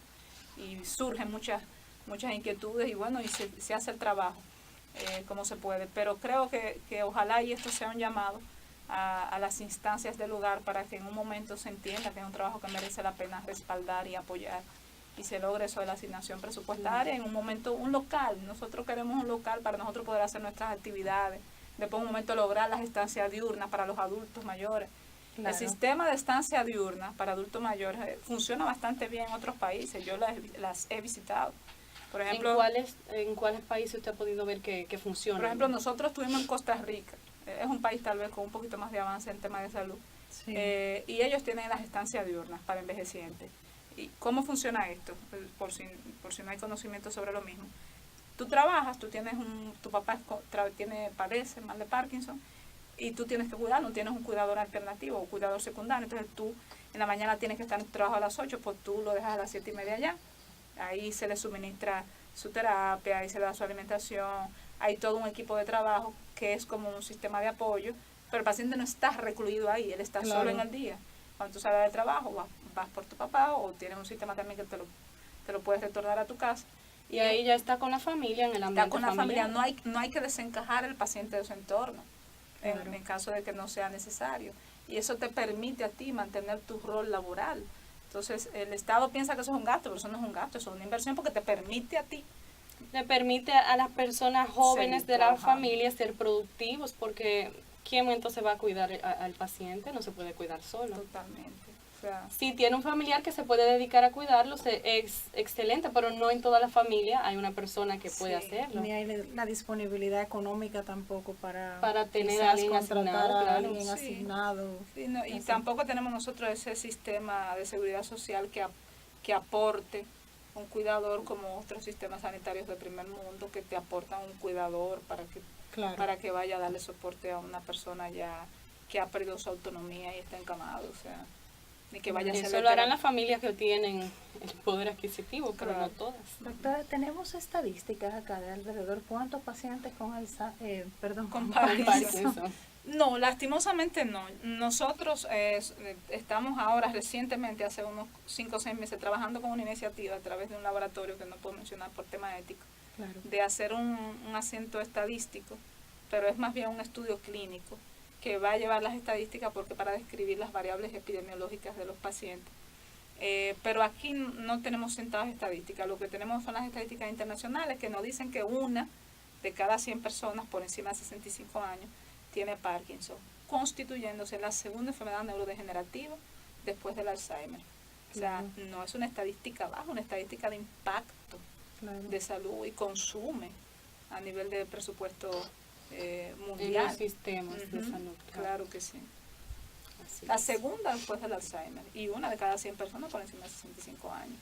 y surgen muchas inquietudes, y bueno, y se hace el trabajo como se puede, pero creo que ojalá y esto sea un llamado a las instancias del lugar para que en un momento se entienda que es un trabajo que merece la pena respaldar y apoyar, y se logre eso de la asignación presupuestaria. En un momento, un local, nosotros queremos un local para nosotros poder hacer nuestras actividades, después un momento lograr las estancias diurnas para los adultos mayores. Claro. El sistema de estancia diurna para adultos mayores funciona bastante bien en otros países, yo las he visitado. Por ejemplo, ¿En cuáles países usted ha podido ver que funciona? Por ejemplo, nosotros estuvimos en Costa Rica, es un país tal vez con un poquito más de avance en tema de salud, sí. Y ellos tienen las estancias diurnas para envejecientes. ¿Y cómo funciona esto? Por si no hay conocimiento sobre lo mismo. Tú trabajas, tu papá padece mal de Parkinson, y tú tienes que cuidarlo, tienes un cuidador alternativo o cuidador secundario, entonces tú en la mañana tienes que estar en tu trabajo a las 8, pues tú lo dejas a las 7:30 allá, ahí se le suministra su terapia, ahí se le da su alimentación, hay todo un equipo de trabajo que es como un sistema de apoyo, pero el paciente no está recluido ahí, él está solo en el día. Cuando tú sales de trabajo, vas por tu papá, o tienes un sistema también que te lo puedes retornar a tu casa. Y ahí ya está con la familia, en el ambiente está con la familiar. familia, no hay que desencajar el paciente de su entorno, claro, en caso de que no sea necesario. Y eso te permite a ti mantener tu rol laboral. Entonces, el Estado piensa que eso es un gasto, pero eso no es un gasto, eso es una inversión, porque te permite a ti. Le permite a las personas jóvenes de la familia ser productivos, porque ¿quién entonces va a cuidar al paciente? No se puede cuidar solo. Totalmente. O sea, Si tiene un familiar que se puede dedicar a cuidarlo, es excelente, pero no en toda la familia hay una persona que puede Sí, hacerlo. Ni hay la disponibilidad económica tampoco para tener quizás a alguien contratar asignado, a claro. alguien Sí. asignado. sí, no, y Así. tampoco tenemos nosotros ese sistema de seguridad social que aporte un cuidador como otros sistemas sanitarios de primer mundo que te aportan un cuidador Claro. para que vaya a darle soporte a una persona ya que ha perdido su autonomía y está encamado, o sea, ni que vaya a ser Eso lo harán las familias que tienen el poder adquisitivo, pero Claro. no todas. Doctora, tenemos estadísticas acá de alrededor cuántos pacientes con Con con Parkinson. Parkinson. No, lastimosamente no. Nosotros estamos ahora recientemente, hace unos 5 o 6 meses, trabajando con una iniciativa a través de un laboratorio que no puedo mencionar por tema ético, Claro. de hacer un asiento estadístico, pero es más bien un estudio clínico que va a llevar las estadísticas porque para describir las variables epidemiológicas de los pacientes. Pero aquí no tenemos sentadas estadísticas, lo que tenemos son las estadísticas internacionales que nos dicen que 1 de cada 100 personas por encima de 65 años tiene Parkinson, constituyéndose la segunda enfermedad neurodegenerativa después del Alzheimer. O sea, no es una estadística baja, una estadística de impacto Claro. de salud y consume a nivel de presupuesto En mundial. los sistemas de Ujú, salud. claro que sí. Así La es. segunda después del Alzheimer y 1 de cada 100 personas por encima de 65 años.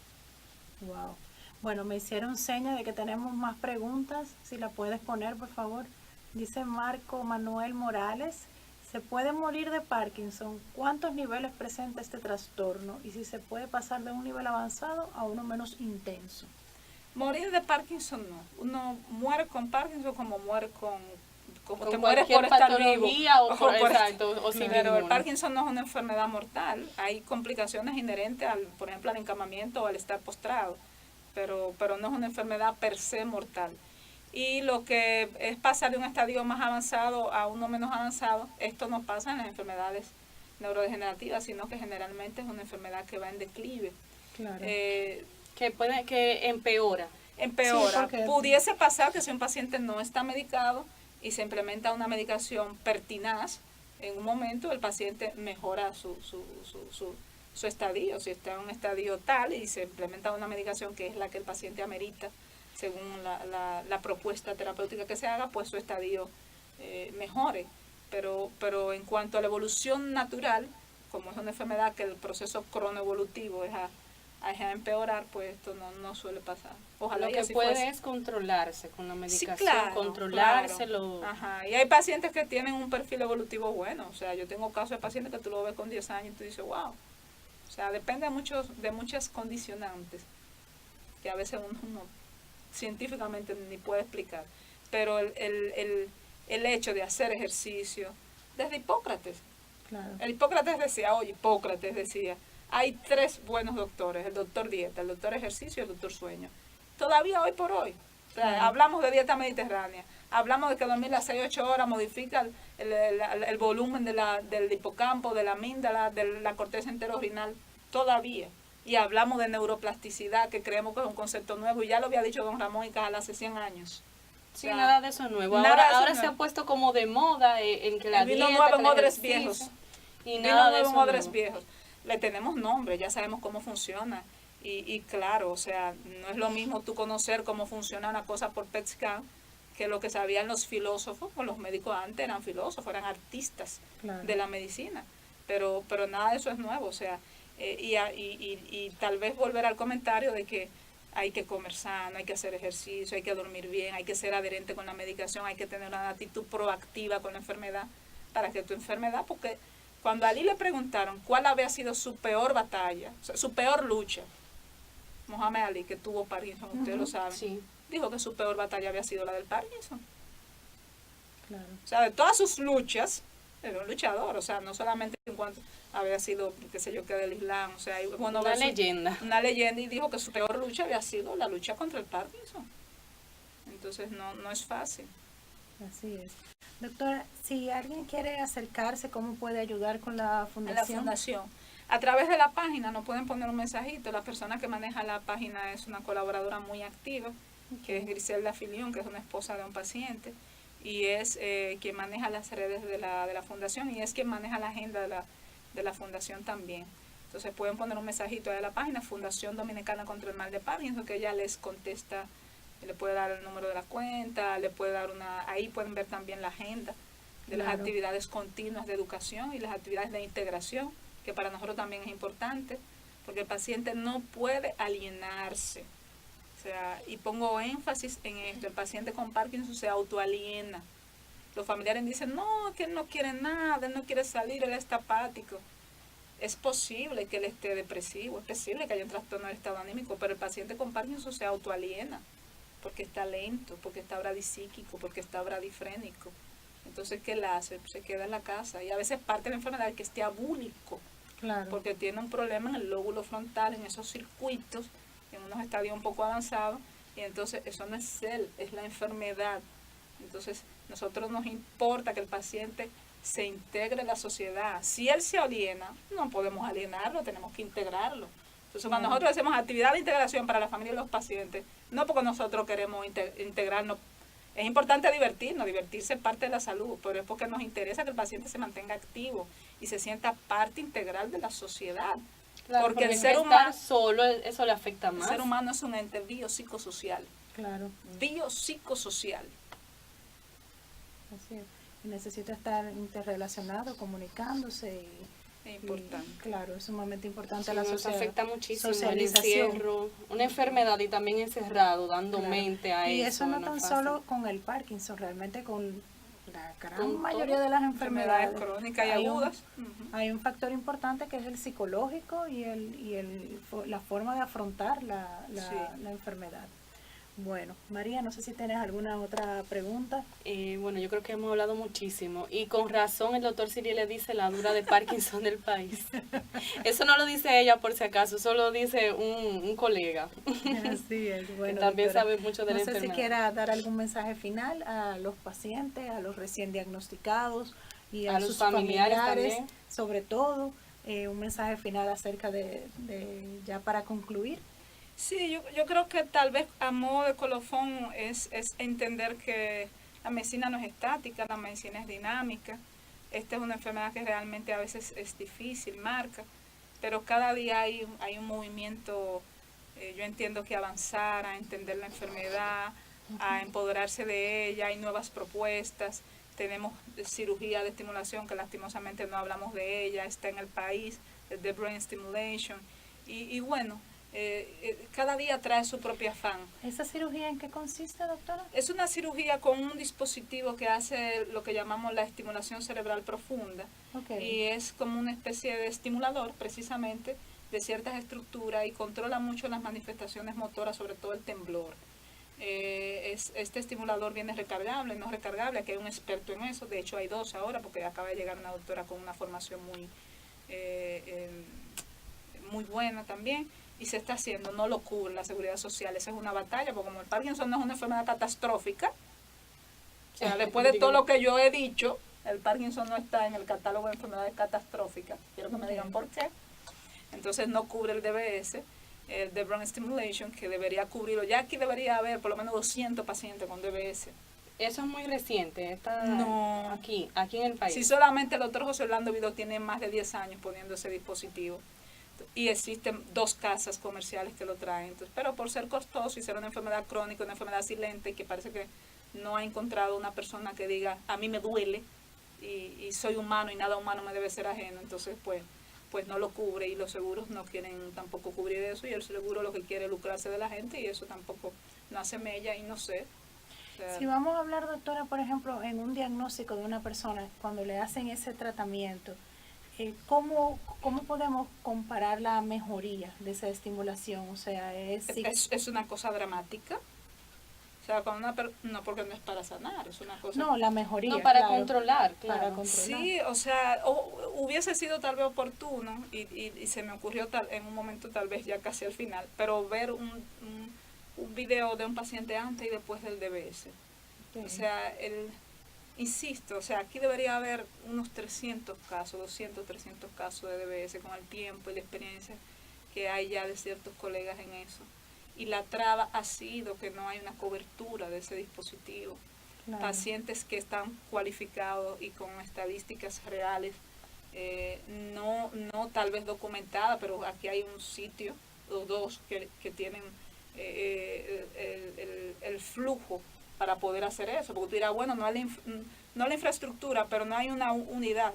Wow. Bueno, me hicieron seña de que tenemos más preguntas. Si la puedes poner, por favor. Dice Marco Manuel Morales. ¿Se puede morir de Parkinson? ¿Cuántos niveles presenta este trastorno? Y si se puede pasar de un nivel avanzado a uno menos intenso. Morir de Parkinson no. Uno muere con Parkinson como muere como Con te mueres cualquier por estar vivo. patología o por- por- exacto, o sin pero el ninguna. Parkinson no es una enfermedad mortal. Hay complicaciones inherentes al, por ejemplo, al encamamiento o al estar postrado, pero no es una enfermedad per se mortal. Y lo que es pasar de un estadio más avanzado a uno menos avanzado, esto no pasa en las enfermedades neurodegenerativas, sino que generalmente es una enfermedad que va en declive. Claro. Que empeora. Empeora. Sí, porque- Pudiese pasar que si un paciente no está medicado y se implementa una medicación pertinaz, en un momento el paciente mejora su estadio, si está en un estadio tal y se implementa una medicación que es la que el paciente amerita según la propuesta terapéutica que se haga, pues su estadio mejore. Pero en cuanto a la evolución natural, como es una enfermedad que el proceso cronoevolutivo es a empeorar, pues esto no suele pasar. Ojalá Lo y que así puede fuese. es controlarse con la Sí, medicación, claro, controlárselo. claro. Ajá. Y hay pacientes que tienen un perfil evolutivo bueno. O sea, yo tengo casos de pacientes que tú lo ves con 10 años y tú dices, wow. O sea, depende de muchas condicionantes que a veces uno científicamente ni puede explicar. Pero el hecho de hacer ejercicio, desde Hipócrates. Claro. El Hipócrates decía, hay 3 buenos doctores, el doctor dieta, el doctor ejercicio y el doctor sueño. Todavía hoy por hoy. O sea, hablamos de dieta mediterránea, hablamos de que dormir las 6-8 horas modifica el volumen del hipocampo, de la amígdala, de la corteza enterorenal, todavía. Y hablamos de neuroplasticidad, que creemos que es un concepto nuevo, y ya lo había dicho don Ramón y Cajal hace 100 años. Sí, O sea, nada de eso es nuevo. nada de eso Ahora es se ha nuevo. puesto como de moda en que la El vino dieta, nuevo que en el odres ejercicio, viejos. y Vino nada de nuevo eso en odres nuevo. viejos. Le tenemos nombre, ya sabemos cómo funciona. Y claro, o sea, no es lo mismo tú conocer cómo funciona una cosa por PET scan que lo que sabían los filósofos, pues los médicos antes eran filósofos, eran artistas Claro. de la medicina. Pero nada de eso es nuevo, o sea, y tal vez volver al comentario de que hay que comer sano, hay que hacer ejercicio, hay que dormir bien, hay que ser adherente con la medicación, hay que tener una actitud proactiva con la enfermedad para que tu enfermedad, porque cuando a Ali le preguntaron cuál había sido su peor batalla, o sea, su peor lucha, Mohamed Ali, que tuvo Parkinson, ustedes lo saben, Sí. dijo que su peor batalla había sido la del Parkinson. Claro. O sea, de todas sus luchas, era un luchador, o sea, no solamente en cuanto había sido, qué sé yo, que del Islam, o sea, bueno, Una leyenda. una leyenda, y dijo que su peor lucha había sido la lucha contra el Parkinson. Entonces no es fácil. Así es. Doctora, si alguien quiere acercarse, ¿cómo puede ayudar con la En la fundación? fundación. A través de la página nos pueden poner un mensajito. La persona que maneja la página es una colaboradora muy activa, que es Griselda Filión, que es una esposa de un paciente, y es quien maneja las redes de la fundación y es quien maneja la agenda de la fundación también. Entonces pueden poner un mensajito ahí a la página Fundación Dominicana contra el Mal de Parkinson, que ella les contesta, le puede dar el número de la cuenta, le puede dar ahí pueden ver también la agenda de las actividades continuas de educación y las actividades de integración, que para nosotros también es importante, porque el paciente no puede alienarse. O sea, y pongo énfasis en esto, el paciente con Parkinson se autoaliena. Los familiares dicen, no, que él no quiere nada, él no quiere salir, él está apático. Es posible que él esté depresivo, es posible que haya un trastorno del estado anímico, pero el paciente con Parkinson se autoaliena, porque está lento, porque está bradisíquico, porque está bradifrénico. Entonces, ¿qué él hace? Se queda en la casa, y a veces parte de la enfermedad es que esté abúlico, porque tiene un problema en el lóbulo frontal, en esos circuitos, en unos estadios un poco avanzados, y entonces eso no es él, es la enfermedad. Entonces, nosotros nos importa que el paciente se integre en la sociedad. Si él se aliena, no podemos alienarlo, tenemos que integrarlo. Entonces, cuando nosotros hacemos actividad de integración para la familia y los pacientes, no porque nosotros queremos integrarnos, es importante divertirnos, divertirse es parte de la salud, pero es porque nos interesa que el paciente se mantenga activo y se sienta parte integral de la sociedad. Claro, porque el ser humano solo, eso le afecta más. El ser humano es un ente biopsicosocial. Claro. Biopsicosocial. Así es. Y necesita estar interrelacionado, comunicándose. Es importante. Claro, es sumamente importante Sí, a la nos sociedad. afecta muchísimo el Socialización. encierro, una enfermedad y también encerrado, dando mente a y eso. eso no tan es solo con el Parkinson, realmente con la gran Con mayoría de las enfermedades crónicas y hay agudas. hay un factor importante que es el psicológico y la forma de afrontar la enfermedad. Bueno, María, no sé si tienes alguna otra pregunta. Bueno, yo creo que hemos hablado muchísimo y con razón el doctor Siri le dice la dura de Parkinson del país. Eso no lo dice ella por si acaso, solo dice un colega. Así es, bueno, también doctora, sabe mucho de la enfermedad. No sé si quiera dar algún mensaje final a los pacientes, a los recién diagnosticados y a sus los familiares también. Sobre todo, un mensaje final acerca de ya para concluir. Sí, yo creo que tal vez a modo de colofón es entender que la medicina no es estática, la medicina es dinámica. Esta es una enfermedad que realmente a veces es difícil, marca, pero cada día hay un movimiento, yo entiendo que avanzar, a entender la enfermedad, a empoderarse de ella, hay nuevas propuestas, tenemos cirugía de estimulación que lastimosamente no hablamos de ella, está en el país, de Brain Stimulation, y bueno, cada día trae su propio afán. ¿Esa cirugía en qué consiste, doctora? Es una cirugía con un dispositivo que hace lo que llamamos la estimulación cerebral profunda. Y es como una especie de estimulador precisamente de ciertas estructuras y controla mucho las manifestaciones motoras, sobre todo el temblor. Este estimulador viene recargable, no recargable, aquí hay un experto en eso, de hecho hay dos ahora porque acaba de llegar una doctora con una formación muy buena también. Y se está haciendo, no lo cubre la seguridad social, esa es una batalla, porque como el Parkinson no es una enfermedad catastrófica, o sea, después de todo lo que yo he dicho, el Parkinson no está en el catálogo de enfermedades catastróficas, quiero que me digan por qué, entonces no cubre el DBS, el de Brain Stimulation, que debería cubrirlo, ya aquí debería haber por lo menos 200 pacientes con DBS. Eso es muy reciente, está No. aquí en el país. Si solamente el doctor José Orlando Vidó tiene más de 10 años poniendo ese dispositivo. Y existen 2 casas comerciales que lo traen. Entonces, pero por ser costoso y ser una enfermedad crónica, una enfermedad silente, que parece que no ha encontrado una persona que diga, a mí me duele y soy humano y nada humano me debe ser ajeno, entonces pues no lo cubre y los seguros no quieren tampoco cubrir eso y el seguro lo que quiere es lucrarse de la gente y eso tampoco no hace mella y no sé. O sea, si vamos a hablar, doctora, por ejemplo, en un diagnóstico de una persona, cuando le hacen ese tratamiento, ¿cómo podemos comparar la mejoría de esa estimulación? O sea, es una cosa dramática. O sea, cuando no, porque no es para sanar, es una cosa... No, la mejoría. No, para controlar, claro. Para controlar. Sí, o sea, hubiese sido tal vez oportuno y se me ocurrió en un momento tal vez ya casi al final, pero ver un video de un paciente antes y después del DBS. Sí. O sea, insisto, o sea, aquí debería haber unos 300 casos, 200, 300 casos de DBS con el tiempo y la experiencia que hay ya de ciertos colegas en eso. Y la traba ha sido que no hay una cobertura de ese dispositivo. Claro. Pacientes que están cualificados y con estadísticas reales no tal vez documentada, pero aquí hay un sitio o dos que tienen el flujo para poder hacer eso, porque tú dirás, bueno, no la infraestructura, pero no hay una unidad,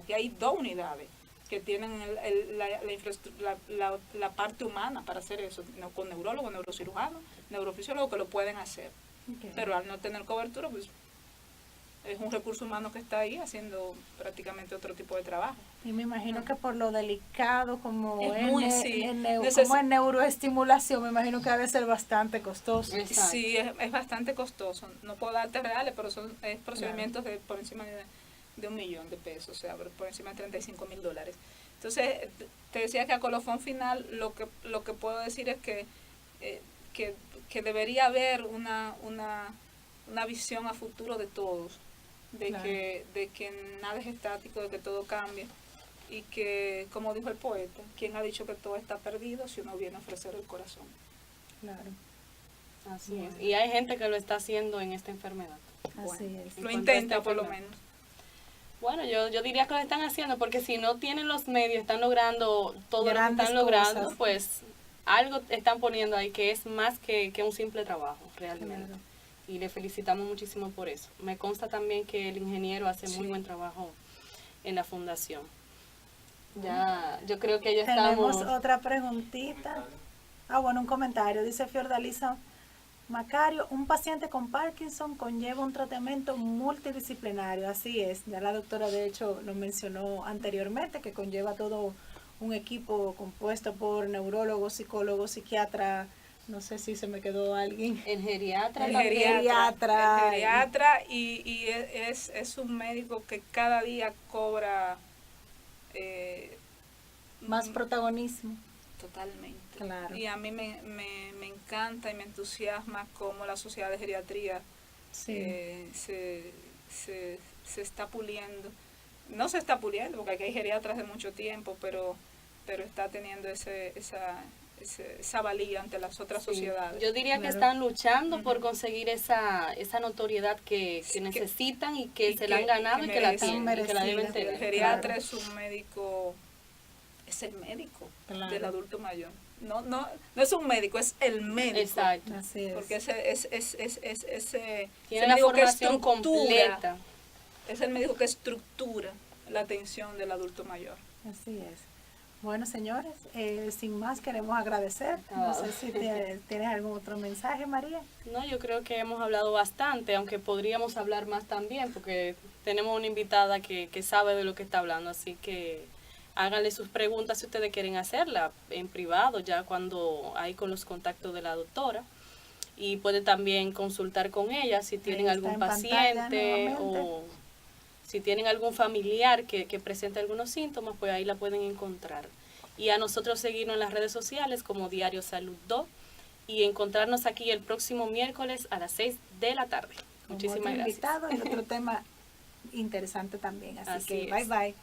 que hay 2 unidades que tienen la parte humana para hacer eso, con neurólogos, neurocirujanos, neurofisiólogos que lo pueden hacer, pero al no tener cobertura, pues es un recurso humano que está ahí haciendo prácticamente otro tipo de trabajo. Y me imagino que por lo delicado como Es en, muy, en, sí. como en neuroestimulación, me imagino que debe ser bastante costoso. Exacto. Sí, es bastante costoso. No puedo darte reales, pero son procedimientos de por encima de $1 millón de pesos, o sea, por encima de $35,000. Entonces, te decía que a colofón final lo que puedo decir es que debería haber una visión a futuro de todos, de que nada es estático, de que todo cambia, y que, como dijo el poeta, ¿quién ha dicho que todo está perdido si uno viene a ofrecer el corazón? Claro, Así es. Y hay gente que lo está haciendo en esta enfermedad. así es. Lo En cuanto a intenta esta por lo enfermedad. menos. Bueno, yo diría que lo están haciendo porque si no tienen los medios, están logrando todo lo que Grandes están logrando, cosas. pues algo están poniendo ahí que es más que un simple trabajo, realmente. Claro. Y le felicitamos muchísimo por eso. Me consta también que el ingeniero hace muy Sí. buen trabajo en la fundación. Ya, yo creo que ya Tenemos estamos... otra preguntita. Bueno, un comentario. Dice Fiordalisa Macario, un paciente con Parkinson conlleva un tratamiento multidisciplinario. Así es, ya la doctora de hecho lo mencionó anteriormente, que conlleva todo un equipo compuesto por neurólogos, psicólogos, psiquiatra, no sé si se me quedó alguien. El geriatra El también. geriatra y es un médico que cada día cobra Más protagonismo. totalmente. Claro. Y a mí me encanta y me entusiasma cómo la sociedad de geriatría Sí. se está puliendo. No se está puliendo porque aquí hay geriatras de mucho tiempo, pero está teniendo esa valía ante las otras Sí. sociedades. Yo diría que Claro. están luchando por conseguir esa notoriedad que Sí, necesitan y que y se la han que- ganado que y que la merecen. tienen y que la deben Merecida. tener. El geriatra Claro. es un médico, es el médico Claro. del adulto mayor. No es un médico, es el médico. Exacto. Así es. Porque ese Tiene la médico que formación estructura, completa. es el médico que estructura la atención del adulto mayor. Así es. Bueno, señores, sin más queremos agradecer. No sé si tienes algún otro mensaje, María. No, yo creo que hemos hablado bastante, aunque podríamos hablar más también, porque tenemos una invitada que sabe de lo que está hablando, así que háganle sus preguntas si ustedes quieren hacerla en privado, ya cuando hay con los contactos de la doctora. Y puede también consultar con ella si tienen está algún en pantalla paciente nuevamente. o si tienen algún familiar que presente algunos síntomas, pues ahí la pueden encontrar. Y a nosotros seguirnos en las redes sociales como Diario Salud 2 y encontrarnos aquí el próximo miércoles a las 6 de la tarde. Con Muchísimas otro gracias. invitado y otro tema interesante también. Así Así que es. bye bye.